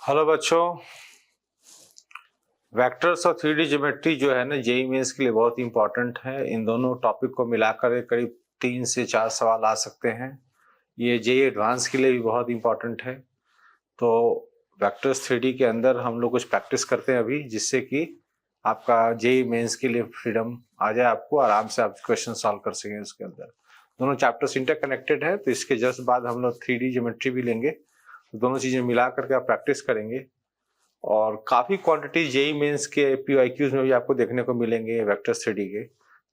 Hello बच्चों, vectors और 3D geometry जो है ना जेईई मेंस के लिए बहुत इंपॉर्टेंट है। इन दोनों टॉपिक को मिलाकर करीब 3 से 4 सवाल आ सकते हैं। ये जेईई एडवांस के लिए भी बहुत इंपॉर्टेंट है। तो वेक्टर्स 3D के अंदर हम लोग कुछ प्रैक्टिस करते हैं अभी, जिससे कि आपका जेईई मेंस के लिए फ्रीडम आ जाए, आपको आराम से आप क्वेश्चन सॉल्व कर सकें। उसके अंदर दोनों चैप्टर्स इंटरकनेक्टेड है, तो इसके जस्ट बाद हम लोग 3D ज्योमेट्री भी लेंगे। तो दोनों चीज़ें मिला करके आप प्रैक्टिस करेंगे और काफ़ी क्वांटिटी जेईई मेंस के पीवाईक्यूज में भी आपको देखने को मिलेंगे वेक्टर्स 3D के।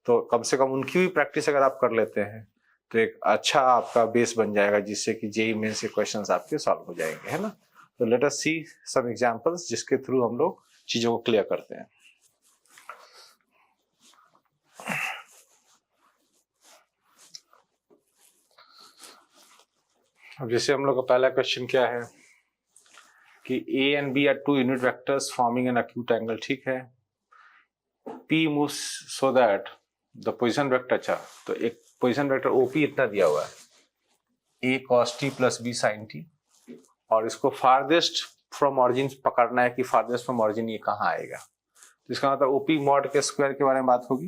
तो कम से कम उनकी भी प्रैक्टिस अगर आप कर लेते हैं तो एक अच्छा आपका बेस बन जाएगा, जिससे कि जेईई मेंस के क्वेश्चंस आपके सॉल्व हो जाएंगे, है ना। तो लेट अस सी सम एग्जांपल्स जिसके थ्रू हम लोग चीज़ों को क्लियर करते हैं। अब जैसे हम लोग का पहला क्वेश्चन क्या है कि A and B are two unit vectors forming an acute angle, ठीक है। P moves so that the position vector, अच्छा तो एक पोजिशन वेक्टर OP इतना दिया हुआ है A cos t plus B sin t, और इसको फारदेस्ट फ्रॉम ऑरिजिन पकड़ना है कि फारदेस्ट फ्रॉम ऑरिजिन ये कहाँ आएगा। तो इसका मतलब OP मॉड के स्क्वायर के बारे में बात होगी।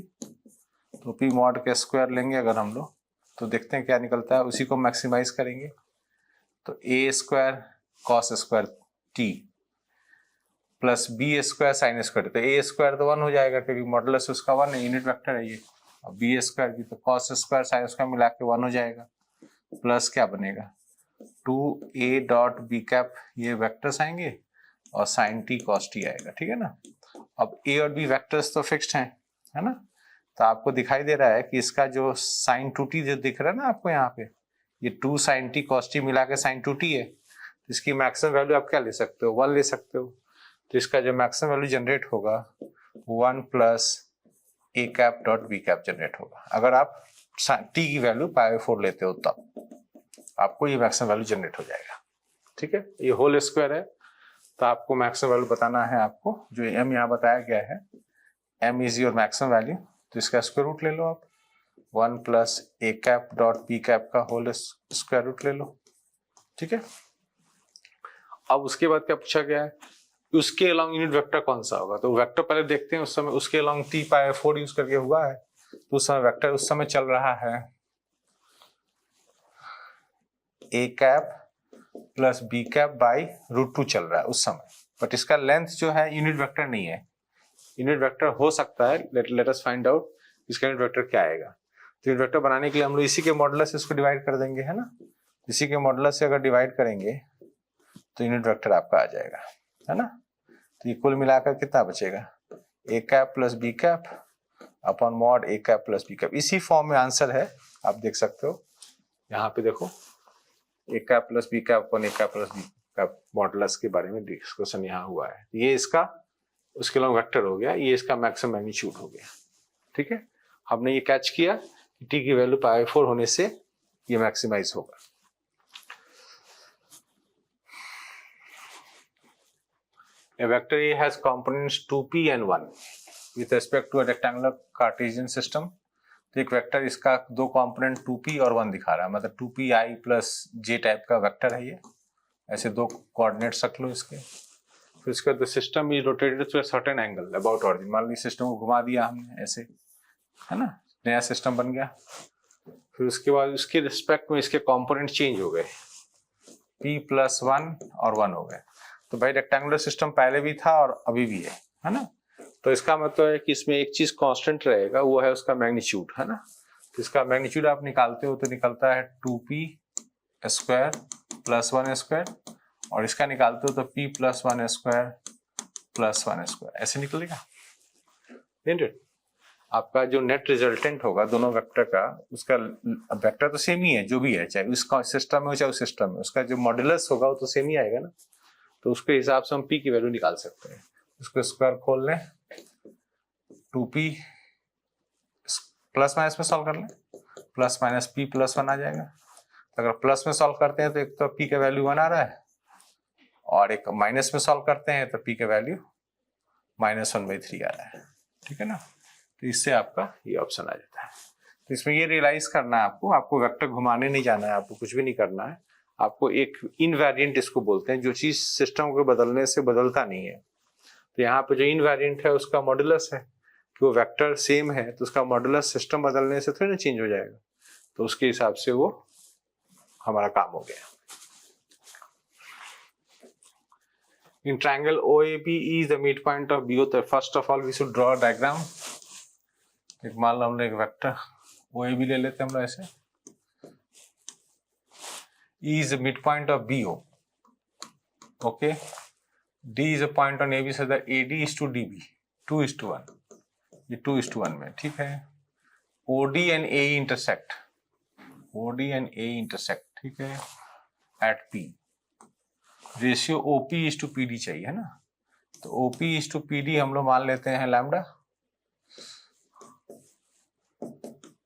तो OP मॉड के स्क्वायर लेंगे अगर हम लोग, तो देखते हैं क्या निकलता है, उसी को मैक्सिमाइज करेंगे। तो A square cos square t plus B square sine square, तो ए स्क्वायर तो 1 हो जाएगा क्योंकि मॉडुलस उसका 1 है, यूनिट वेक्टर है ये। और बी स्क्वायर की तो कॉस स्क्वायर साइन स्क्वायर मिला के 1 हो जाएगा। प्लस क्या बनेगा 2a डॉट बी कैप, ये वेक्टर्स आएंगे और साइन टी कॉस टी आएगा, ठीक है ना। अब ए और बी वेक्टर्स तो फिक्स्ड हैं, है ना। तो आपको दिखाई दे रहा है कि इसका जो साइन 2t जो दिख रहा है ना आपको यहाँ पे, ये 2 साइन टी कॉस टी मिला के साइन 2t है। तो इसकी मैक्सिमम वैल्यू आप क्या ले सकते हो, 1 ले सकते हो। तो इसका जो मैक्सिमम वैल्यू जनरेट होगा 1 plus A cap dot B cap generate होगा। अगर आप टी की वैल्यू π/4 लेते हो तब आपको ये मैक्सिमम वैल्यू जनरेट हो जाएगा, ठीक है। ये होल स्क्वायर है, तो आपको मैक्सिमम वैल्यू बताना है। आपको जो एम यहाँ बताया गया है, M is your maximum value, तो इसका स्क्वायर रूट ले लो आप। 1 plus A cap dot B cap का होल स्क्वायर रूट ले लो, ठीक है। अब उसके बाद क्या पूछा गया है, उसके अलोंग यूनिट वेक्टर कौन सा होगा। तो वेक्टर पहले देखते हैं, उस समय उसके अलोंग t/4 यूज करके हुआ है, तो उस समय वेक्टर उस समय चल रहा है a cap plus b cap by √2 चल रहा है उस समय। बट इसका लेंथ जो है यूनिट वेक्टर नहीं है, यूनिट वेक्टर हो सकता है। लेट अस फाइंड आउट इसका यूनिट वेक्टर क्या आएगा। तो यूनिट वेक्टर बनाने के लिए हम लोग इसी के मॉडुलस से इसको डिवाइड कर देंगे, है ना। इसी के मॉडुलस से अगर डिवाइड करेंगे तो यूनिट वेक्टर आपका आ जाएगा, है ना। तो ये कुल मिलाकर कितना बचेगा, A cap plus B cap upon mod A cap plus B cap. इसी फॉर्म में आंसर है, आप देख सकते हो यहाँ पे, देखो A cap plus B cap upon A cap plus B cap modulus के बारे में डिस्कशन यहाँ हुआ है। ये इसका उसके अलोंग वेक्टर हो गया, ये इसका मैक्सिमम मैग्नीट्यूड हो गया, ठीक है। हमने ये कैच किया कि टी की वैल्यू π/4 होने से ये मैक्सिमाइज होगा। A vector A has components 2p and 1 with respect to a rectangular Cartesian system। तो एक वेक्टर इसका दो कंपोनेंट 2p और 1 दिखा रहा है, मतलब 2pi प्लस j टाइप का वेक्टर है ये। ऐसे दो कोऑर्डिनेट्स रख लो इसके। फिर इसका the system is rotated to a certain angle about origin. मान ली सिस्टम को घुमा दिया हमने ऐसे, है ना, नया सिस्टम बन गया। फिर उसके बाद उसके रिस्पेक्ट में इसके कंपोनेंट चेंज हो गए, p प्लस 1 और 1 हो गए। तो भाई रेक्टेंगुलर सिस्टम पहले भी था और अभी भी है ना। तो इसका मतलब है कि इसमें एक चीज कांस्टेंट रहेगा, वो है उसका मैग्नीट्यूड, है ना। तो इसका मैग्नीट्यूड आप निकालते हो तो निकलता है 2p स्क्वायर प्लस 1 स्क्वायर, और इसका निकालते हो तो p plus 1 square plus 1 square, ऐसे निकलेगा। आपका जो नेट रिजल्टेंट होगा दोनों वेक्टर का, उसका वेक्टर तो सेम ही है जो भी है, चाहे उसका सिस्टम में हो चाहे उस सिस्टम में, उसका जो मॉडुलस होगा वो तो सेम ही आएगा ना। तो उसके हिसाब से हम p की वैल्यू निकाल सकते हैं। उसको स्क्वायर खोल लें, 2p प्लस माइनस में सॉल्व कर लें, प्लस माइनस p प्लस 1 आ जाएगा। तो अगर प्लस में सॉल्व करते हैं तो एक तो p का वैल्यू 1 आ रहा है, और एक माइनस में सॉल्व करते हैं तो p का वैल्यू -1/3 आ रहा है, ठीक है ना। तो इससे आपका ये ऑप्शन आ जाता है। तो इसमें ये रियलाइज करना है आपको वेक्टर घुमाने नहीं जाना है, आपको कुछ भी नहीं करना है। आपको एक इनवेरिएंट इसको बोलते हैं, जो चीज सिस्टम को बदलने से बदलता नहीं है। तो यहाँ पे जो इनवेरिएंट है उसका मॉडुलस है कि वो वेक्टर सेम है, तो उसका मॉडुलस सिस्टम बदलने से थोड़ी ना चेंज हो जाएगा, तो उसके हिसाब से वो हमारा काम हो गया। In triangle OAB is the midpoint of BO. तो first of all we should draw a diagram. एक मान लो हमने एक वेक्टर OAB ले लेते हैं हम लोग ऐसे। E is the midpoint of BO. Okay. D is a point on AB so that AD is to DB. 2:1. ये 2:1 में ठीक है। OD and AE intersect. OD and AE intersect ठीक है at P. Ratio OP is to PD चाहिए है ना, तो OP इज टू PD हम लोग मान लेते हैं लैम्डा,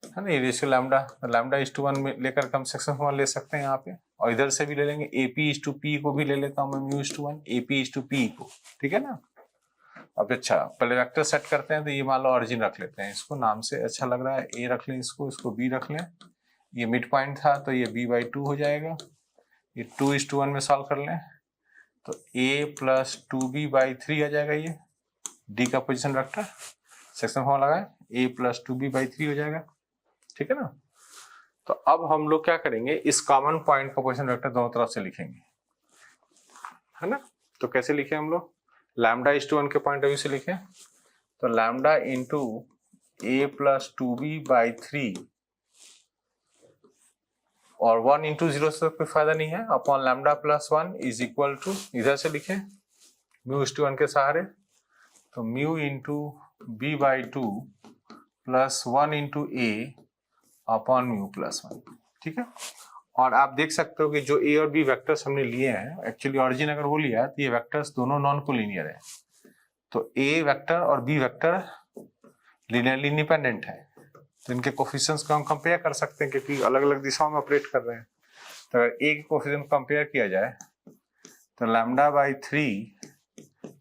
है ना, ये रेशियो लैम्डा, तो लैम्डा इज टू 1 में लेकर हम सेक्शन फॉर्मूला ले सकते हैं यहाँ पे, और इधर से भी ले लेंगे AP इज टू P को भी ले लेता हूँ मैं mu is to 1 AP is to P को, ठीक है ना। अब अच्छा पहले वेक्टर सेट करते हैं, तो ये मान लो ऑरिजिन रख लेते हैं, इसको नाम से अच्छा लग रहा है, A रख लें, इसको B रख लें, ये मिड पॉइंट था तो ये B/2 हो जाएगा, ये 2:1 में सॉल्व कर लें तो A + 2B/3 आ जाएगा, ये D का पोजीशन वेक्टर, सेक्शन फॉर्मूला लगाए A + 2B/3 हो जाएगा, ठीक है ना। तो अब हम लोग क्या करेंगे, इस कॉमन पॉइंट का पोजीशन वेक्टर दोनों तरफ से लिखेंगे, है ना। तो कैसे लिखे हम लोग, लैम्डा इज टू 1 के पॉइंट ऑफ व्यू से लिखे, तो लैम्डा इंटू A + 2B/3 और 1 × 0 से कोई फायदा नहीं है, upon lambda + 1 is equal to, इधर से लिखे म्यू इज टू 1 के सहारे, तो mu into B/2 + 1 × A upon mu + 1, ठीक है। और आप देख सकते हो कि जो A और B वेक्टर्स हमने लिए हैं, एक्चुअली ऑरिजिन अगर वो लिया है तो ये वेक्टर्स दोनों नॉन कोलिनियर है, तो A वेक्टर और B वेक्टर लीनियरली इंडिपेंडेंट है, तो इनके कोफिशिएंट्स को हम कंपेयर कर सकते हैं क्योंकि अलग अलग दिशाओं में ऑपरेट कर रहे हैं। तो अगर A के कोफिशिएंट कंपेयर किया जाए तो λ/3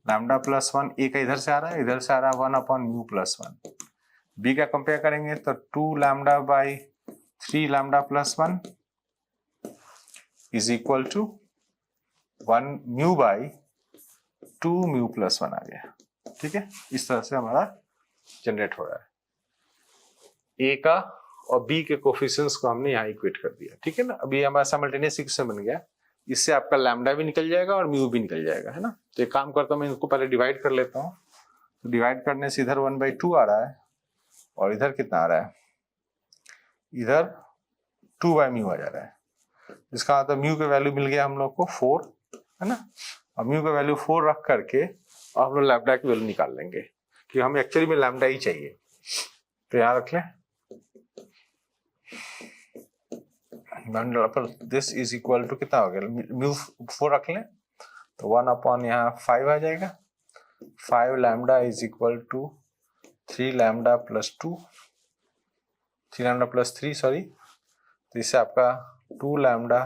लैम्डा + 1 A का इधर से आ रहा है, इधर से आ रहा है 1 अपॉन म्यू + 1, B का कंपेयर करेंगे तो 2 λ/3 lambda + 1 is equal to 1 μ/2 mu + 1 आ गया, ठीक है। इस तरह से हमारा जनरेट हो रहा है, A का और B के कोफिशिएंट्स को हमने यहाँ इक्वेट कर दिया, ठीक है ना। अभी हमारा साइमल्टेनियस इक्वेशन बन गया, इससे आपका लैम्डा भी निकल जाएगा और म्यू भी निकल जाएगा, है ना। तो एक काम करता हूँ मैं इनको पहले डिवाइड कर लेता हूँ, तो डिवाइड करने से इधर 1/2 आ रहा है और इधर कितना आ रहा है, इधर 2/μ आ जा रहा है, इसका मतलब म्यू का वैल्यू मिल गया हम लोग को 4, है ना। और म्यू का वैल्यू 4 रख करके और हम लोग लैम्डा की वैल्यू निकाल लेंगे कि हमें एक्चुअली में लैम्डा ही चाहिए, तो यहाँ रख लें दिस इज इक्वल टू कितना हो गया, म्यू 4 रख लें तो 1 अपॉन यहाँ 5 आ जाएगा, 5 lambda is equal to 3 lambda + 2 3 lambda + 3 sorry, तो इससे आपका 2 लैम्डा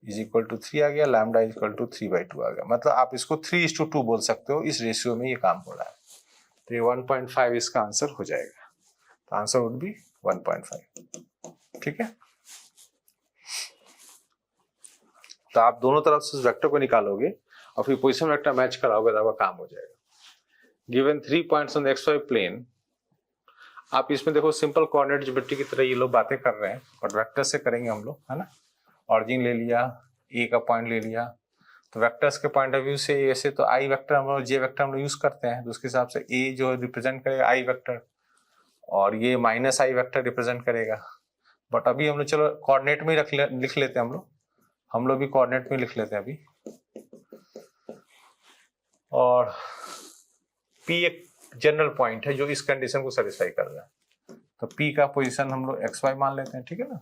इज इक्वल टू 3 आ गया, लैम्डा इज इक्वल टू 3/2 आ गया, मतलब आप इसको 3:2 बोल सकते हो, इस रेशियो में ये काम हो रहा है, तो ये 1.5 इसका आंसर हो जाएगा, तो आंसर वुड बी 1.5, ठीक है। तो आप दोनों तरफ से उस वेक्टर को निकालोगे और फिर पोजीशन वेक्टर मैच कराओगे तो आपका काम हो जाएगा। Given 3 points on the XY plane, आप इसमें देखो सिंपल कोऑर्डिनेट ज्योमेट्री की तरह ये लोग बातें कर रहे हैं, और वेक्टर से करेंगे हम लोग, है ना। ऑरिजिन ले लिया, A का पॉइंट ले लिया, तो वेक्टर्स के पॉइंट ऑफ व्यू से ऐसे तो I वेक्टर हम लोग J वेक्टर हम लोग यूज करते हैं, तो उसके हिसाब से A जो रिप्रेजेंट करेगा I वेक्टर और ये -I वेक्टर रिप्रेजेंट करेगा, बट अभी हम लोग चलो कोऑर्डिनेट में लिख लेते हैं, हम लोग भी कोऑर्डिनेट में लिख लेते हैं अभी। और P एक जनरल पॉइंट है जो इस कंडीशन को सेटिस्फाई कर रहा है, तो P का पोजीशन हम लोग XY मान लेते हैं, ठीक है ना।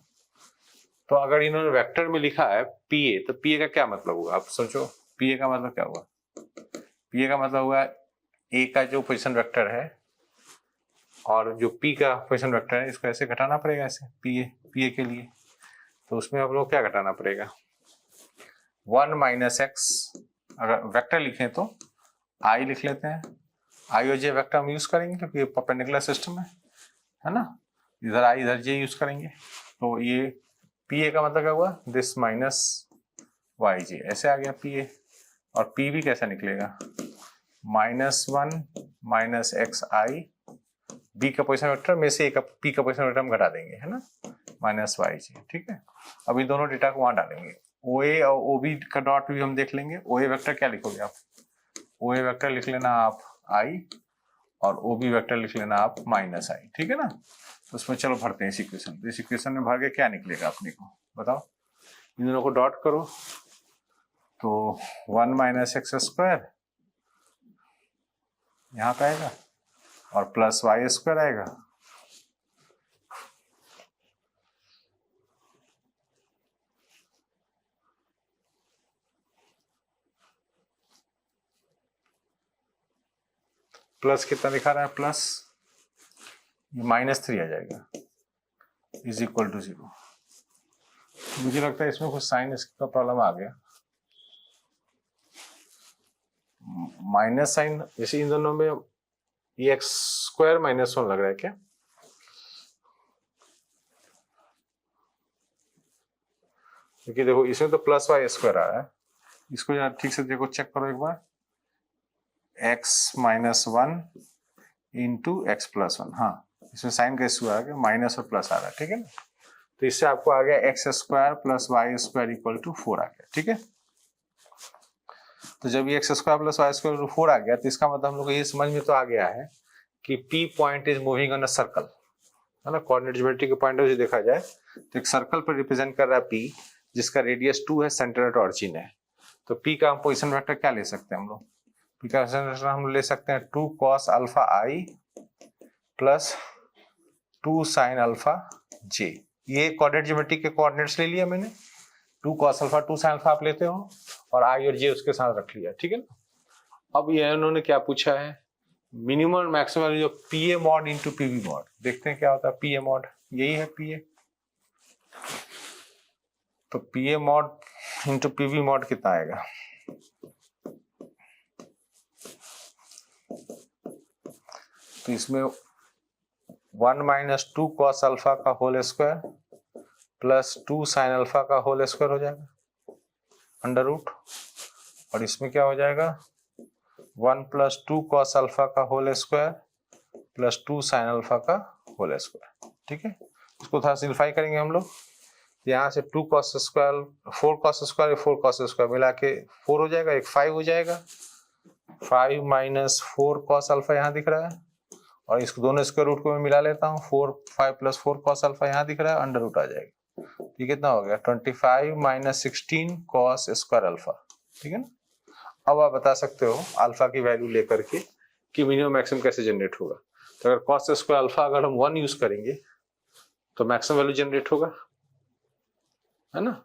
तो अगर इन्होंने वेक्टर में लिखा है PA, तो PA का क्या मतलब हुआ, आप सोचो PA का मतलब क्या हुआ, PA का मतलब हुआ A का जो पोजीशन वेक्टर है और जो P का पोजीशन वेक्टर है, इसको ऐसे घटाना पड़ेगा, ऐसे PA के लिए, तो उसमें हम लोग क्या घटाना पड़ेगा, 1 - x, अगर वेक्टर लिखें तो I लिख लेते हैं, I और J वेक्टर हम यूज करेंगे क्योंकि ये परपेंडिकुलर सिस्टम है ना, इधर I इधर J यूज करेंगे, तो ये PA का मतलब क्या हुआ, दिस माइनस वाई जे, ऐसे आ गया पी ए। और पी भी कैसा निकलेगा, -1 माइनस एक्स आई, बी का पोजीशन वेक्टर में से पी का पोजीशन वेक्टर हम घटा देंगे, है ना, माइनस वाई जे। ठीक है, अब इन दोनों डेटा को वहां डालेंगे। ओ ए और ओ बी का डॉट भी हम देख लेंगे। ओ ए वेक्टर क्या लिखोगे आप, ओ ए वेक्टर लिख लेना आप आई, और ओ बी वेक्टर लिख लेना आप माइनस आई। ठीक है ना, तो उसमें चलो भरते हैं इस इक्वेशन। इस इक्वेशन में भर के क्या निकलेगा अपने को बताओ, इन दोनों को डॉट करो तो 1 माइनस एक्स स्क्वायर यहाँ पे आएगा और प्लस वाई स्क्वायर आएगा। प्लस कितना दिखा रहा है, प्लस ये -3 आ जाएगा, इज इक्वल टू 0। मुझे लगता है इसमें कुछ साइन का प्रॉब्लम आ गया, माइनस साइन। जैसे इन दोनों में ये एक्स स्क्वायर -1 लग रहा है क्या, क्योंकि देखो इसमें तो प्लस वाई स्क्वायर आ रहा है। इसको यार ठीक से देखो, चेक करो एक बार, x-1 इंटू एक्स प्लस 1। हाँ, इसमें साइन का इशू आ गया, माइनस और प्लस आ रहा है। ठीक है ना, तो इससे आपको आ गया X square plus Y square equal to 4 आ गया। ठीक है, तो जब ये X square plus Y square 4 आ गया, तो इसका मतलब हम लोग को ये समझ में तो आ गया है कि P point is moving on a circle, है ना। कोऑर्डिनेट ज्योमेट्री के पॉइंट ऑफ व्यू से देखा जाए तो एक सर्कल पर रिप्रेजेंट कर रहा है P, जिसका रेडियस 2 है, सेंटर एट ऑरिजिन है। तो P का हम पोजीशन वेक्टर क्या ले सकते हैं हम लोग, P का पोजीशन वेक्टर हम ले सकते हैं 2 cos alpha i plus 2 sin alpha j। ये कोऑर्डिनेट ज्योमेट्री के कोऑर्डिनेट्स ले लिया मैंने, 2 cos अल्फा 2 sin अल्फा आप लेते हो और i और j उसके साथ रख लिया। ठीक है ना, अब ये उन्होंने क्या पूछा है, मिनिमम और maximum value of P A mod into P B mod. देखते हैं क्या होता है पी ए मॉड, यही है पी ए। तो P A mod into P B mod कितना आएगा, तो इसमें 1 माइनस 2 cos अल्फा का whole square plus 2 sin alpha का होल स्क्वायर हो जाएगा अंडर रूट, और इसमें क्या हो जाएगा 1 प्लस 2 cos अल्फा का whole square plus 2 sin alpha का होल स्क्वायर। ठीक है, इसको थोड़ा सिंप्लीफाई करेंगे हम लोग, यहाँ से 2 cos square 4 cos square 4 cos square मिला के 4 हो जाएगा, एक 5 हो जाएगा, 5 माइनस 4 cos अल्फा यहाँ दिख रहा है, और इसको दोनों स्क्वायर रूट को मैं मिला लेता हूँ, 4 5 प्लस 4 cos अल्फा यहाँ दिख रहा है, अंडर रूट आ जाएगा। ये कितना हो गया 25 माइनस 16 cos स्क्वायर अल्फा। ठीक है ना, अब आप बता सकते हो अल्फा की वैल्यू लेकर के कि मिनिमम मैक्सिमम कैसे जनरेट होगा। तो अगर cos स्क्वायर अल्फा अगर हम 1 यूज करेंगे तो मैक्सिमम वैल्यू जनरेट होगा, है ना,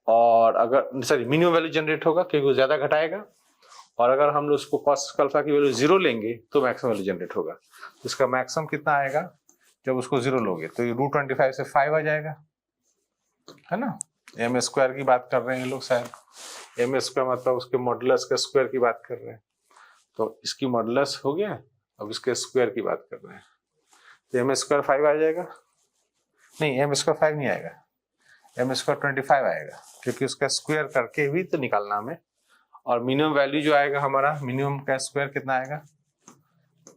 और अगर सॉरी मिनिमम वैल्यू जनरेट होगा क्योंकि वो ज्यादा घटाएगा, और अगर हम लोग उसको cos अल्फा की वैल्यू 0 लेंगे तो मैक्सिमम वैल्यू जनरेट होगा। तो इसका मैक्सिमम कितना आएगा जब उसको 0 लोगे, तो ये √25 से 5 आ जाएगा, है ना। एम स्क्वायर की बात कर रहे हैं लोग शायद, एम स्क्वायर मतलब उसके मॉडुलस के स्क्वायर की बात कर रहे हैं, तो इसकी मॉडुलस हो गया, अब इसके स्क्वायर की बात कर रहे हैं, तो एम स्क्वायर 5 आ जाएगा। नहीं, एम स्क्वायर 5 नहीं आएगा, एम स्क्वायर 25 आएगा, क्योंकि उसका स्क्वायर करके भी तो निकालना हमें। और मिनिमम वैल्यू जो आएगा हमारा, मिनिमम का स्क्वायर कितना आएगा,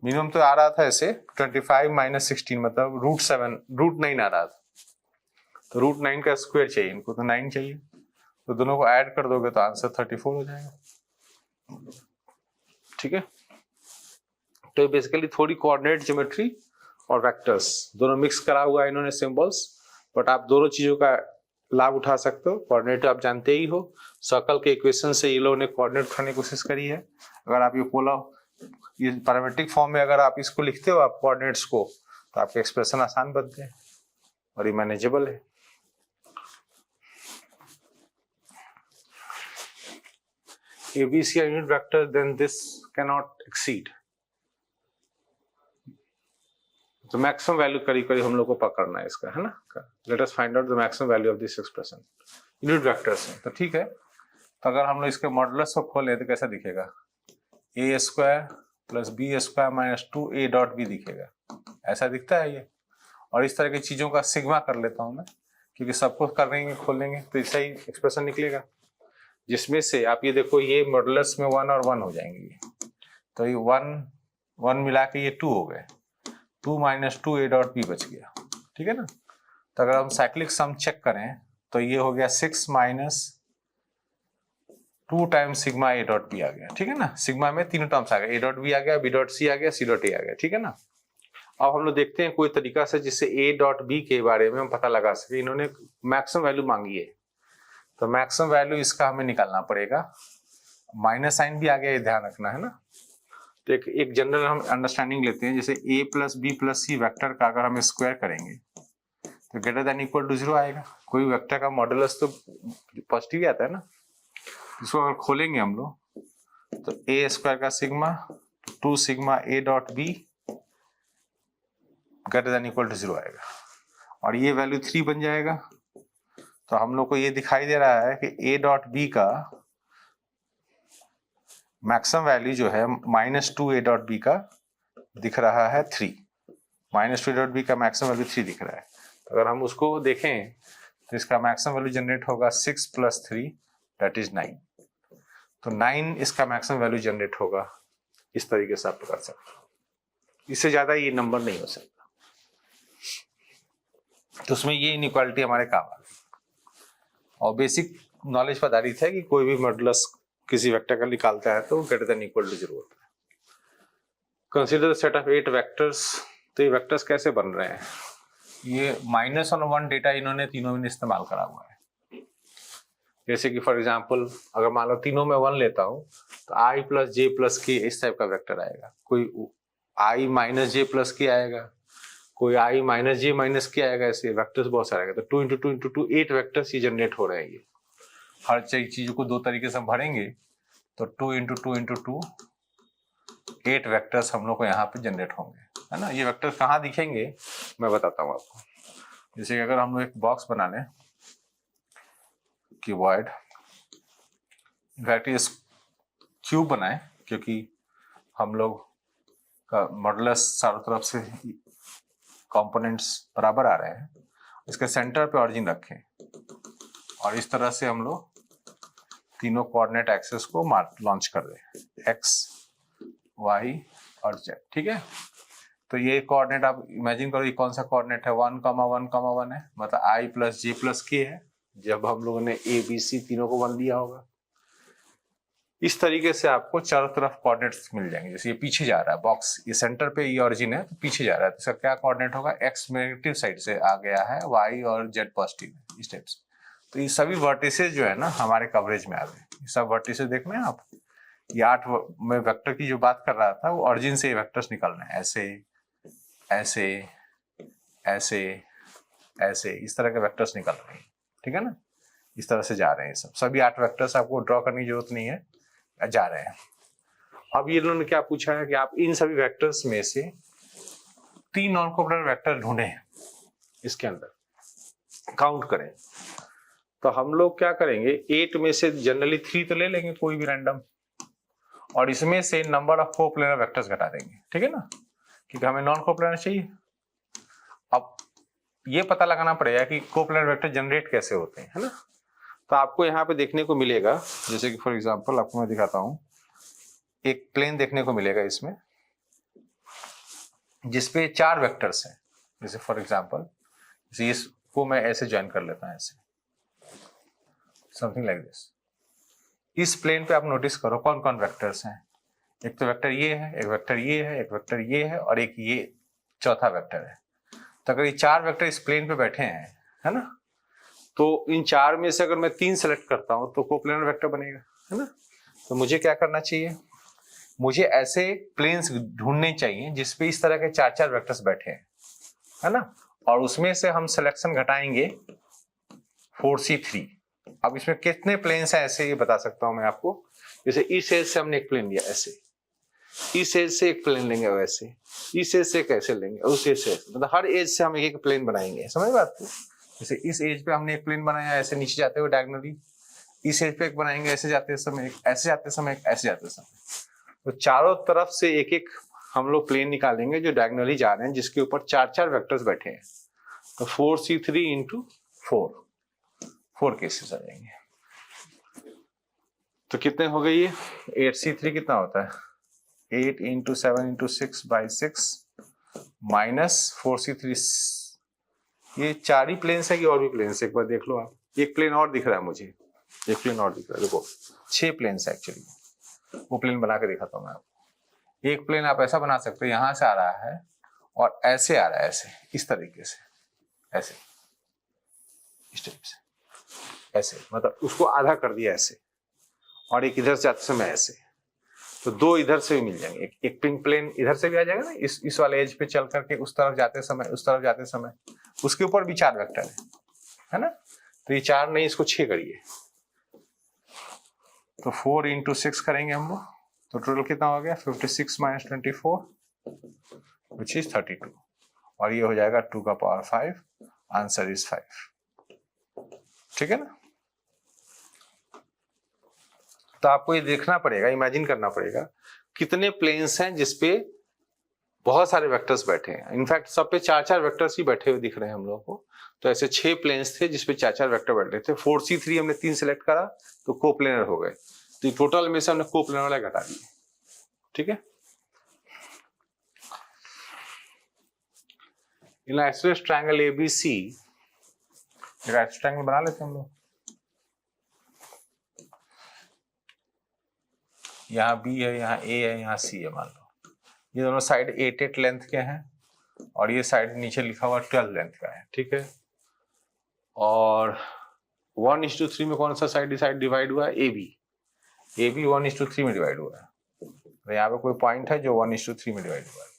मिनिमम तो आ रहा था ऐसे 25 माइनस 16 मतलब √9 आ रहा था, तो √9 का स्क्वायर चाहिए, इनको तो 9 चाहिए, तो दोनों को ऐड कर दोगे तो आंसर 34 हो जाएगा। ठीक है, तो बेसिकली थोड़ी कोऑर्डिनेट ज्योमेट्री और वेक्टर्स दोनों मिक्स करा हुआ है इन्होंने सिंबल्स, बट आप दोनों चीजों का लाभ उठा सकते हो। कोऑर्डिनेट आप जानते ही हो, सर्कल के इक्वेशन से ये लोगों ने कोऑर्डिनेट उठाने की कोशिश करी है। अगर आप ये पोलर ये पैरामेट्रिक फॉर्म में अगर आप इसको लिखते हो आप कोऑर्डिनेट्स को, तो आपके एक्सप्रेशन आसान बनते हैं और ये मैनेजेबल है। ABC are unit vector, then this cannot exceed. तो मैक्सिमम वैल्यू करीब करीब हम लोग को पकड़ना है इसका, है ना। Let us find out the maximum value of this expression, unit vectors है, तो ठीक है। तो अगर हम लोग इसके मॉडुलस को खोलें तो कैसा दिखेगा, A square plus B square minus 2a dot B दिखेगा, ऐसा दिखता है ये। और इस तरह की चीजों का सिग्मा कर लेता हूं मैं, क्योंकि सबको कर देंगे खोलेंगे तो ऐसा ही एक्सप्रेशन निकलेगा। जिसमें से आप ये देखो ये मॉडुलस में 1 और 1 हो जाएंगे, तो ये 1 मिला के ये 2 हो गए, 2 माइनस 2 ए डॉट बी बच गया, ठीक है ना। तो अगर हम साइक्लिक सम चेक करें तो ये हो गया 6 minus 2 times sigma A dot B आ गया, ठीक है ना। सिग्मा में तीनों टर्म्स आ गए, ए डॉट बी आ गया, बी डॉट सी आ गया, सी डॉट ए आ गया, ठीक है ना। अब हम लोग देखते हैं कोई तरीका से जिससे ए डॉट बी के बारे में हम पता लगा सके। इन्होंने मैक्सिमम वैल्यू मांगी है, तो मैक्सिमम वैल्यू इसका हमें निकालना पड़ेगा। माइनस साइन भी आ गया, ये ध्यान रखना है ना। तो एक जनरल हम अंडरस्टैंडिंग लेते हैं, जैसे a plus B plus C vector का अगर हम स्क्वायर करेंगे तो ग्रेटर देन इक्वल टू 0 आएगा। कोई वेक्टर का मॉडुलस तो पॉजिटिव ही आता है ना। इसको अगर खोलेंगे हम लोग तो ए स्क्वायर का sigma 2 sigma A dot B greater than equal to 0 आएगा, और ये वैल्यू 3 बन जाएगा। तो हम लोग को ये दिखाई दे रहा है कि ए डॉट बी का मैक्सिमम वैल्यू जो है -2 ए डॉट बी का दिख रहा है 3, -2 ए डॉट बी का मैक्सिमम वैल्यू 3 दिख रहा है। तो अगर हम उसको देखें तो इसका मैक्सिमम वैल्यू जनरेट होगा 6 + 3 दैट इज 9। तो 9 इसका मैक्सिमम वैल्यू जनरेट होगा। इस तरीके से आप कर सकते हो, इससे ज्यादा ये नंबर नहीं हो सकता। तो उसमें ये इनइक्वालिटी हमारे काम आ गई। और बेसिक नॉलेज पर आधारित है कि कोई भी मॉडुलस किसी वेक्टर का निकालता है तो ग्रेटर देन इक्वल टू 0 होता है। Consider the set of 8 vectors. तो ये वेक्टर्स कैसे बन रहे हैं? ये -1 और 1 डेटा इन्होंने तीनों में इस्तेमाल करा हुआ है। जैसे कि फॉर एग्जांपल अगर मान लो तीनों में 1 लेता हूं तो i + j + k इस टाइप का वेक्टर आएगा। कोई i - j + k आएगा, कोई i - j - k आएगा। ऐसे वेक्टर्स बहुत सारे आएगा। तो 2 × 2 × 2 8 वेक्टर्स ये जनरेट हो रहे हैं। ये हर चीज को दो तरीके से हम भरेंगे तो 2 × 2 × 2 8 वेक्टर्स हम लोग को यहाँ पे जनरेट होंगे, है ना। ये वेक्टर कहाँ दिखेंगे मैं बताता हूँ आपको। जैसे कि अगर हम लोग एक बॉक्स बना लें कि वॉइड, इनफैक्ट ये क्यूब बनाए क्योंकि हम लोग का मॉडुलस चारों तरफ से कंपोनेंट्स बराबर आ रहे हैं। इसके सेंटर पे ऑरिजिन रखें और इस तरह से हम लोग तीनों कोऑर्डिनेट एक्सेस को लॉन्च कर दें, x, y और z, ठीक है। तो ये कोऑर्डिनेट आप इमेजिन करो, ये कौन सा कोऑर्डिनेट है? 1, 1, 1 है, मतलब i + j + k है। जब हम लोगों ने a b c तीनों को 1 दिया होगा। इस तरीके से आपको चारों तरफ कोऑर्डिनेट्स मिल जाएंगे। जैसे ये पीछे जा रहा है बॉक्स, ये सेंटर पे ये ऑरिजिन है तो पीछे जा रहा है, तो इसका क्या कोऑर्डिनेट होगा? x नेगेटिव साइड से आ गया है, y और z पॉजिटिव, इस टाइप से। तो ये सभी वर्टिसेस जो है ना हमारे कवरेज में आ गए। ये सब वर्टिसेस देख रहे हैं आप। ये 8 में वेक्टर की जो बात कर रहा था वो ऑरिजिन से ये वेक्टर्स निकलने हैं, ऐसे ऐसे ऐसे ऐसे, इस तरह के वेक्टर्स निकल रहे हैं, ठीक है ना। इस तरह से जा रहे हैं सब, सभी 8 वेक्टर्स आपको ड्रॉ करने की जरूरत नहीं है, जा रहे हैं। अब ये इन्होंने क्या पूछा है कि आप इन सभी वेक्टर्स में से 3 नॉन कोप्लर वेक्टर ढूंढें, इसके अंदर काउंट करें। तो हम लोग क्या करेंगे, 8 में से जनरली 3 तो ले लेंगे कोई भी रैंडम, और इसमें से नंबर ऑफ कोप्लर वेक्टर्स घटा देंगे, ठीक है ना, क्योंकि हमें नॉन कोप्लर चाहिए। अब ये पता लगाना पड़ेगा कि कोप्लर वेक्टर जनरेट कैसे होते हैं, है ना। तो आपको यहाँ पे देखने को मिलेगा, जैसे कि फॉर एग्जांपल आपको मैं दिखाता हूँ, एक प्लेन देखने को मिलेगा इसमें जिसपे 4 वेक्टर्स हैं। जैसे फॉर एग्जांपल जैसे इसको मैं ऐसे ज्वाइन कर लेता हूँ, ऐसे समथिंग लाइक दिस। इस प्लेन पे आप नोटिस करो कौन कौन वेक्टर्स हैं। एक तो वेक्टर ये है, एक वेक्टर ये है, एक वेक्टर ये है और एक ये चौथा वेक्टर है। तो अगर ये 4 वेक्टर इस प्लेन पे बैठे हैं, है ना, तो इन 4 में से अगर मैं 3 सेलेक्ट करता हूं तो कोप्लेनर वेक्टर बनेगा, है ना। तो मुझे क्या करना चाहिए, मुझे ऐसे प्लेन्स ढूंढने चाहिए जिसपे इस तरह के 4-4 वेक्टर्स बैठे हैं, है ना, और उसमें से हम सिलेक्शन घटाएंगे 4c3। अब इसमें कितने प्लेन्स हैं ऐसे ये बता सकता हूं मैं आपको। जैसे इस एज से हमने एक प्लेन लिया ऐसे, इस एज से एक प्लेन लेंगे वैसे, इस एज से कैसे लेंगे, उस एज से, मतलब हर एज से हम एक प्लेन बनाएंगे, समझ बात को। जैसे इस एज पे हमने एक प्लेन बनाया ऐसे नीचे जाते हुए डायगोनली, इस एज पे एक बनाएंगे ऐसे जाते समय, ऐसे जाते समय, ऐसे जाते समय। तो चारों तरफ से एक एक हम लोग प्लेन निकालेंगे जो डायगोनली जा रहे हैं, जिसके ऊपर 4-4 वेक्टर्स बैठे हैं। तो 4c3 × 4 केसेस आ जाएंगे। तो कितने हो गए ये 8c3 कितना होता है 8 इंटू 7 इंटू 6/6 माइनस 4c3। ये 4 ही प्लेन्स है कि और भी प्लेन्स है एक बार देख लो आप। एक प्लेन और दिख रहा है मुझे, एक प्लेन और दिख रहा है, देखो 6 प्लेन्स है एक्चुअली। वो प्लेन बना के दिखाता हूँ मैं आपको। एक प्लेन आप ऐसा बना सकते हो, यहां से आ रहा है और ऐसे आ रहा है, ऐसे इस तरीके से, ऐसे इस टाइप से, ऐसे मतलब उसको आधा कर दिया ऐसे, और एक इधर से जाते समय ऐसे, तो 2 इधर से भी मिल जाएंगे। एक पिंक प्लेन इधर से भी आ जाएगा ना, इस वाले एज पे चल करके उस तरफ जाते समय, उस तरफ जाते समय उसके ऊपर भी 4 वेक्टर है ना। तो ये 4 नहीं, इसको 6 करिए, तो 4 इंटू 6 करेंगे हम लोग, तो टोटल कितना हो गया 56 माइनस 24 विच इज 32, और ये हो जाएगा 2 का पावर 5, आंसर इज 5। ठीक है ना। तो आपको ये देखना पड़ेगा, इमेजिन करना पड़ेगा कितने प्लेन्स हैं जिसपे बहुत सारे वेक्टर्स बैठे हैं। इनफैक्ट सब पे 4-4 वेक्टर्स ही बैठे हुए दिख रहे हैं हम लोगों को। तो ऐसे 6 प्लेन्स थे जिसपे 4-4 वेक्टर बैठ रहे थे। 4c3 हमने 3 सेलेक्ट करा तो कोप्लेनर हो गए, तो टोटल में से हमने कोप्लेनर वाला घटा दिए। ठीक है। इन आइसोसेलेस ट्रायंगल ABC, एक आइसोसेलेस ट्रायंगल बना लेते हैं हम लोग। यहाँ B है, यहाँ A है, यहाँ C है। मान लो ये दोनों साइड 8-8 लेंथ के हैं और ये साइड नीचे लिखा हुआ 12 लेंथ का है। ठीक है। और 1:3 में कौन सा साइड डिवाइड हुआ है AB 1:3 में डिवाइड हुआ है। तो यहाँ पे कोई पॉइंट है जो 1:3 में डिवाइड हुआ है।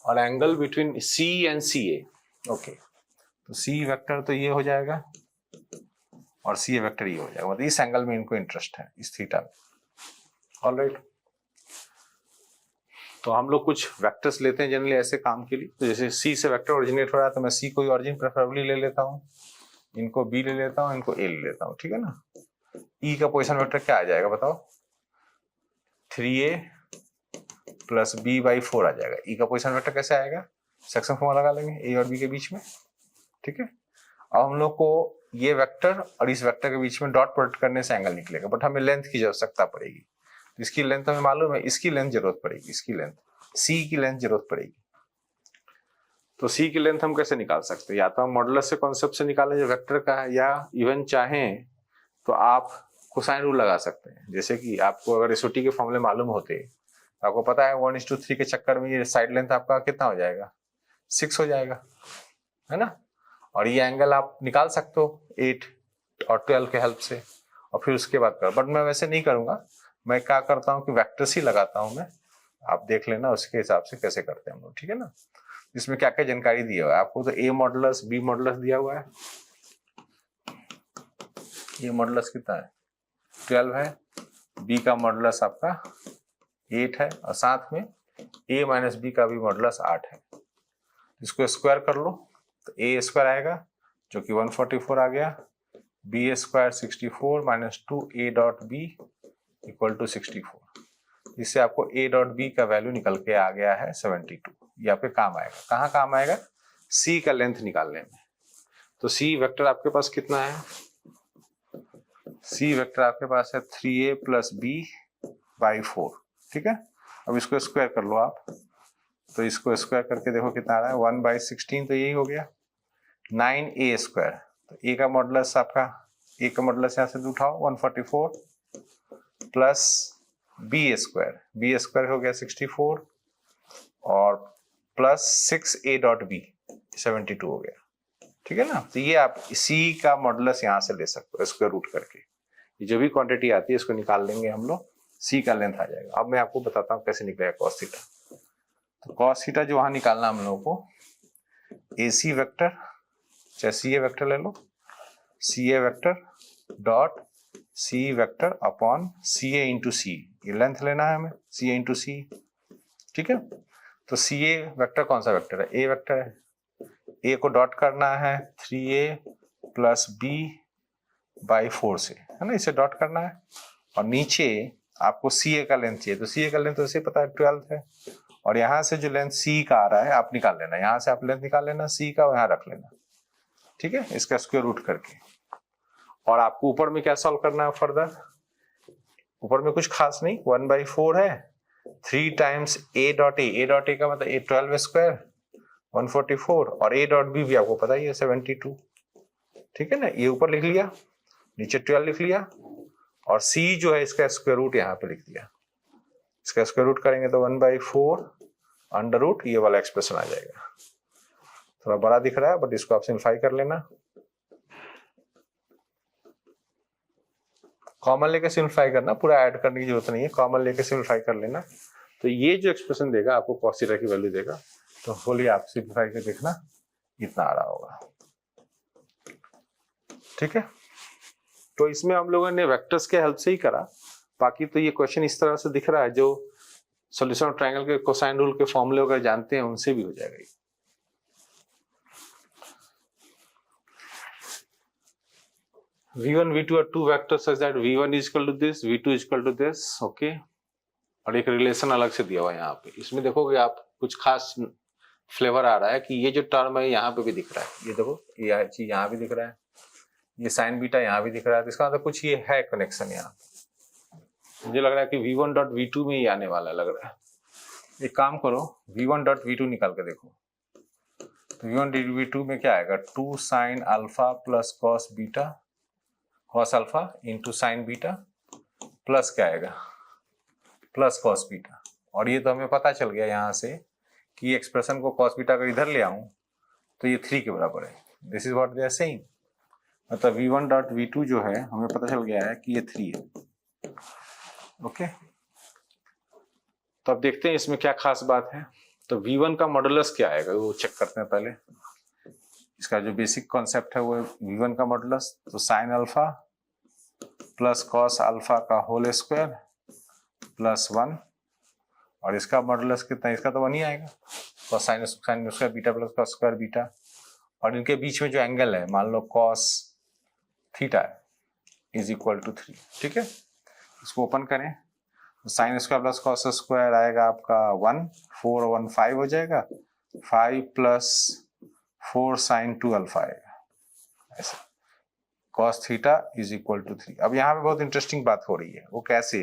और angle between C and CA, okay, तो C वेक्टर तो ये हो जाएगा और CA वेक्टर ये हो जाएगा, मतलब इस एंगल में इनको इंटरेस्ट है, इस थीटा में। ऑलराइट, तो हम लोग कुछ वेक्टर्स लेते हैं जनरली ऐसे काम के लिए। तो जैसे C से वेक्टर ओरिजिनेट हो रहा है तो मैं C को ओरिजिन प्रेफरेबली ले लेता हूँ, इनको B ले लेता हूँ, इनको A ले लेता हूँ। ठीक है ना। E का पोजीशन वेक्टर क्या आ जाएगा बताओ, 3A प्लस B/4 आ जाएगा। E का पोजीशन वेक्टर कैसे आएगा, सेक्शन फॉर्मूला लगा लेंगे A और B के बीच में। ठीक है। अब हम लोग को ये वेक्टर और इस वेक्टर के बीच में डॉट प्रोडक्ट करने से एंगल निकलेगा, बट हमें लेंथ की आवश्यकता पड़ेगी। तो इसकी लेंथ हमें मालूम है, इसकी लेंथ जरूरत पड़ेगी, इसकी लेंथ C की लेंथ जरूरत पड़ेगी। तो C की लेंथ हम कैसे निकाल सकते हैं, या तो हम मॉडुलस से कॉन्सेप्ट से निकालें जो वेक्टर का है, या इवन चाहें तो आप कोसाइन रूल लगा सकते हैं। जैसे कि आपको अगर एसओटी के फॉर्मूले मालूम होते, आपको पता है 1:3 के चक्कर में ये साइड लेंथ आपका कितना हो जाएगा, 6 हो जाएगा, है ना। और ये एंगल आप निकाल सकते हो 8 और 12 के हेल्प से, और फिर उसके बाद कर। बट मैं वैसे नहीं करूंगा, मैं क्या करता हूँ कि वेक्टर्स ही लगाता हूँ मैं, आप देख लेना उसके हिसाब से कैसे करते हैं हम लोग। ठीक है ना। इसमें क्या क्या जानकारी दिया हुआ है आपको, तो A मॉडुलस B मॉडुलस दिया हुआ है। ये मॉडुलस कितना है 12 है, B का मॉडुलस आपका 8 है, और साथ में A माइनस B का भी मॉडुलस 8 है। इसको स्क्वायर कर लो तो A स्क्वायर आएगा जो कि 144 आ गया, B square 64 minus 2A dot B equal to 64। इससे आपको A डॉट B का वैल्यू निकल के आ गया है 72। ये आपके काम आएगा, कहाँ काम आएगा, C का लेंथ निकालने में। तो C वेक्टर आपके पास कितना है, C वेक्टर आपके पास है 3A प्लस B/4। ठीक है। अब इसको स्क्वायर कर लो आप, तो इसको स्क्वायर करके देखो कितना आ रहा है 1/16, तो यही हो गया 9A स्क्वायर। तो A का मॉडुलस आपका, A का मॉडुलस यहाँ से उठाओ 144 प्लस B स्क्वायर हो गया 64 और प्लस 6A डॉट B 72 हो गया। ठीक है ना। तो ये आप C का मॉडुलस यहाँ से ले सकते हो स्क्वायर रूट करके, ये जो भी क्वांटिटी आती है इसको निकाल लेंगे हम लोग, C का लेंथ आ जाएगा। अब मैं आपको बताता हूँ कैसे निकलेगा कॉस थीटा। तो कॉस थीटा जो वहां निकालना हम लोगों को, AC वेक्टर चाहे CA वेक्टर ले लो, CA vector dot C vector upon CA into C, ये लेंथ लेना है हमें, CA इंटू C। ठीक है। तो CA वेक्टर कौन सा वेक्टर है, A वेक्टर है, A को डॉट करना है 3A प्लस B/4 से, है ना, इसे डॉट करना है। और नीचे आपको CA का लेंथ चाहिए, तो CA का लेंथ तो इसे पता है 12 है, और यहाँ से जो लेंथ C का आ रहा है आप निकाल लेना, यहाँ से आप लेंथ निकाल लेना C का, यहाँ रख लेना। ठीक है, इसका स्क्वायर रूट करके। और आपको ऊपर में क्या सॉल्व करना है फर्दर, ऊपर में कुछ खास नहीं, 1/4 है, 3 टाइम्स a डॉट ए का मतलब a 12 स्क्वायर 144, और a डॉट बी भी आपको पता ही है 72, ठीक है ना। ये ऊपर लिख लिया, नीचे 12 लिख लिया, और c जो है इसका स्क्वायर रूट यहाँ पे लिख दिया। इसका स्क्वायर रूट करेंगे तो 1/4 अंडर रूट, ये वाला एक्सप्रेशन आ जाएगा। थोड़ा बड़ा दिख रहा है बट इसको आप सिंप्लीफाई कर लेना, कॉमन लेके सिंप्लीफाई करना, पूरा ऐड करने की जरूरत नहीं है, कॉमन लेके सिंप्लीफाई कर लेना। तो ये जो एक्सप्रेशन देगा आपको cos थीटा की वैल्यू देगा, तो होली आप सिंप्लीफाई करके देखना इतना आ रहा होगा, ठीक है। तो इसमें हम लोगों ने वेक्टर्स के हेल्प से ही करा, बाकी तो ये क्वेश्चन इस तरह से दिख रहा है, जो सॉल्यूशन ऑफ ट्रायंगल के कोसाइन रूल के फॉर्मूले वगैरह जानते हैं उनसे भी हो जाएगा। V1, V2 are two vectors such that V1 is equal to this, V2 is equal to this, okay। और एक रिलेशन अलग से दिया हुआ है यहाँ पे। इसमें देखोगे आप कुछ खास फ्लेवर आ रहा है कि ये जो टर्म है यहाँ पे भी दिख रहा है, ये देखो ये चीज यहाँ भी दिख रहा है, ये साइन बीटा यहाँ भी दिख रहा है, तो इसका मतलब कुछ ये है कनेक्शन यहाँ। मुझे लग रहा है कि V1 डॉट V2 में ही आने वाला लग रहा है। एक काम करो, V1 डॉट V2 निकाल के देखो, तो V1 डॉट V2 में क्या आएगा, 2 sine alpha plus cos beta, cos alpha into sine beta, plus क्या आएगा, प्लस कॉस बीटा। और ये तो हमें पता चल गया यहाँ से कि एक्सप्रेशन को कॉस बीटा अगर इधर ले आऊं तो ये 3 के बराबर है। This is what they are saying, मतलब V1 डॉट V2 जो है हमें पता चल गया है कि ये 3 है, ओके। तो अब देखते हैं इसमें क्या खास बात है। तो V1 का मॉडुलस क्या आएगा वो चेक करते हैं पहले। इसका जो बेसिक कॉन्सेप्ट है वो है V1 का मॉडुलस, तो sine alpha plus cos alpha का होल स्क्वायर प्लस 1, और इसका मॉडुलस कितना, इसका तो 1 ही आएगा, cos sine square beta plus cos square beta, और इनके बीच में जो एंगल है मान लो cos theta is equal to 3, ठीक है। इसको ओपन करें, sine square plus cos square आएगा आपका 1, 4 और 1 5 हो जाएगा, 5 प्लस 4 साइन 2 अल्फा आएगा, ऐसा cos theta is equal to 3। अब यहाँ पे बहुत इंटरेस्टिंग बात हो रही है, वो कैसे,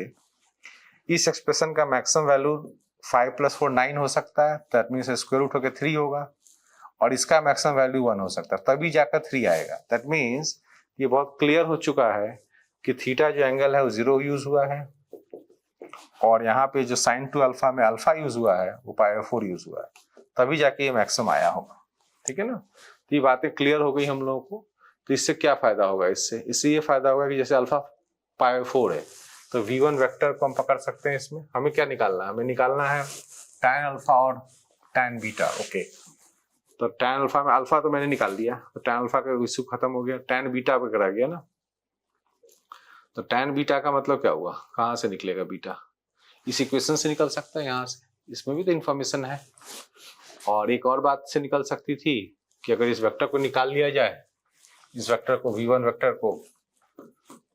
इस एक्सप्रेशन का मैक्सिमम वैल्यू 5 प्लस 4 9 हो सकता है, दैट मीन्स स्क्वायर रूट होकर 3 होगा, और इसका मैक्सिमम वैल्यू 1 हो सकता है, तभी जाकर 3 आएगा। दैट मीन्स ये बहुत क्लियर हो चुका है कि थीटा जो एंगल है वो 0 यूज हुआ है, और यहाँ पे जो साइन 2 अल्फा में अल्फा यूज हुआ है वो π/4 यूज हुआ है, तभी जाके ये मैक्सिमम आया होगा, ठीक है ना। तो ये बातें क्लियर हो गई हम लोगों को। तो इससे क्या फायदा होगा, इससे ये फायदा होगा कि जैसे अल्फा π/4 है तो V1 वेक्टर को हम पकड़ सकते हैं। इसमें हमें क्या निकालना है, हमें निकालना है tan अल्फा और tan बीटा, ओके। तो tan अल्फा में अल्फा तो मैंने निकाल दिया, तो tan अल्फा का इश्यू खत्म हो गया, tan बीटा पे करा गया ना। तो tan बीटा का मतलब क्या हुआ, कहाँ से निकलेगा बीटा, इस इक्वेशन से निकल सकता है यहाँ से, इसमें भी तो इंफॉर्मेशन है। और एक और बात से निकल सकती थी कि अगर इस वेक्टर को निकाल लिया जाए, इस वेक्टर को V1 वेक्टर को,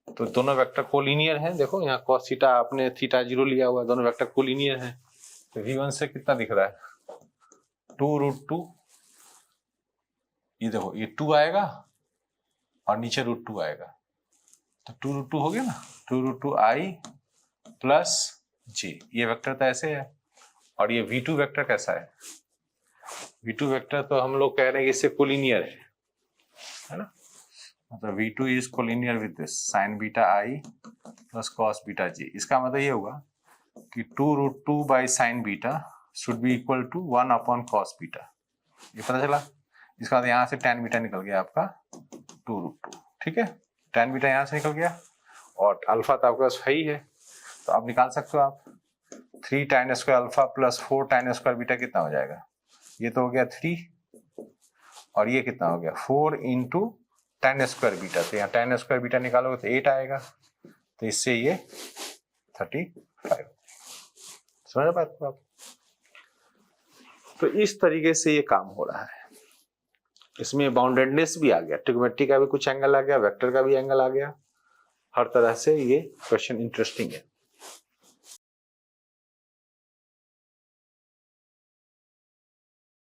तो दोनों वेक्टर कोलिनियर हैं। देखो यहाँ cos थीटा आपने थीटा 0 लिया हुआ है, दोनों वेक्टर कोलिनियर हैं। तो V1 से कितना दिख रहा है, 2√2, ये देखो ये 2 आएगा और नीचे √2 आएगा, तो 2√2 हो गया ना, 2√2 i प्लस j, ये वेक्टर तो ऐसे है। और ये V2 वेक्टर कैसा है, V2 वेक्टर तो हम लोग कह रहे हैं कि इससे कोलिनियर है ना, मतलब V2 इज collinear with this sine beta i plus cos beta j। इसका मतलब ये होगा कि 2√2 by sine beta should be equal to 1 upon cos beta, ये पता चला। इसका मतलब यहाँ से tan बीटा निकल गया आपका 2√2, ठीक है, tan बीटा यहाँ से निकल गया, और अल्फा तो आपके पास है ही है, तो आप निकाल सकते हो आप 3 tan square alpha plus 4 tan square beta कितना हो जाएगा, ये तो हो गया 3, और ये कितना हो गया 4 इंटू tan स्क्वायर बीटा, तो यहाँ tan स्क्वायर बीटा निकालोगे तो 8 आएगा, तो इससे ये 35, समझ बात को आप। तो इस तरीके से ये काम हो रहा है। इसमें बाउंडेडनेस भी आ गया, ट्रिग्नोमेट्री का भी कुछ एंगल आ गया, वेक्टर का भी एंगल आ गया, हर तरह से ये क्वेश्चन इंटरेस्टिंग है।